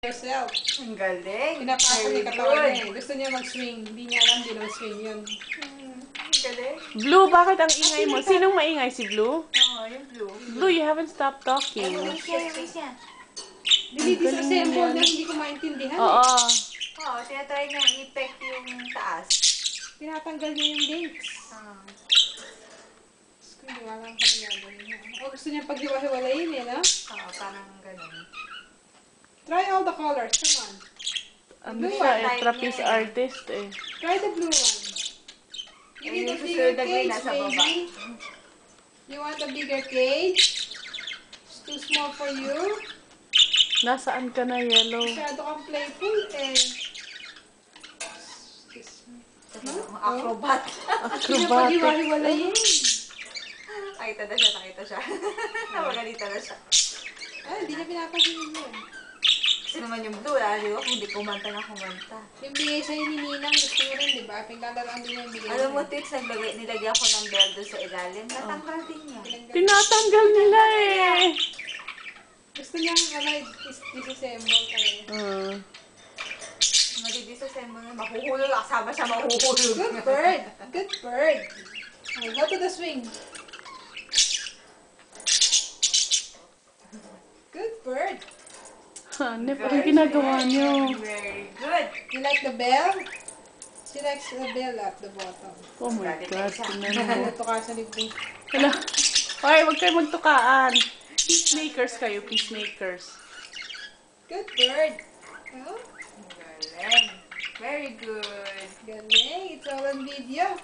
Yourself. Ang galing. Pinapasok niya katawan niya. Gusto niya mag-swing. Hindi niya alam, hindi naman swing yun. Ang galing. Blue, bakit ang ingay mo? Sinong maingay? Si Blue? Oo, yung blue. Blue, you haven't stopped talking. Yung siya. Dinidisassemble niya, hindi ko maintindihan. Oo. Oo, tinatry niya i-peck yung taas. Tinatanggal niya yung links. Hindi wala kang gagawin niya. O gusto niya paghiwa-hiwalayin eh, no? Oo, parang ganun. Try all the colors. Come on. Ano siya eh, trapeze artist eh. Try the blue one. You need a Ayun, bigger susunod na gawin cage, nasa baba. baby. You want a bigger cage? It's too small for you. Nasaan ka na, Yellow? Masyado kang playful eh. Acrobat. Gusto niya Acrobatic. paghiwa-hiwalayin. Nakita siya. Napagalita na siya. Ay, hindi niya pinapansin yun. Kasi naman yung blue, di ba? Kung di kumanta na kumanta. Yung bigay sa'yo ni Ninang, gusto mo rin, di ba? Pinaglalaan din niya yung bigay Alam mo, sa'yo. Tits, nilagyan ko ng bell doon sa ilalim. Natanggal din niya. Tinatanggal nila eh. Gusto niyang, disassemble kayo. Madidisassemble na mahuhulog. Kasama siya mahuhulog. Good bird! Good bird! Oh, go to the swing. Good bird! Ano pa yung ginagawa niyo? Very good. You like the bell? She likes the bell at the bottom. Oh my God, tingnan mo. Ito ka sa libro. Hala. Hoy, huwag kayo magtukaan. Peacemakers kayo, peacemakers. Good bird! Oh, Galing. Very good. galing! It's all on video.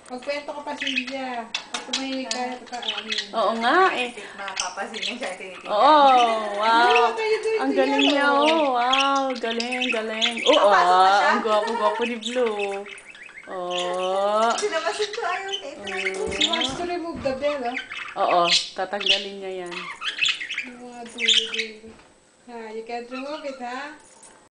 Magkwento ka pa, Silvia. Pag tumahimik ka, ano yun. Oo nga eh. Makapapasin niya siya. Tinitingnan. Oo, wow. What are you doing Ang to galing niya, yellow? oh. Wow, galing, galing. Oo, Papasok na siya? ang gwapo-gwapo ni Blue. Oh. Sinabasin ko ayaw niya. She wants to remove the bell, oh. Oo, tatanggalin niya yan. Yung mga dulo-dulo. Ha, you can't remove it, ha?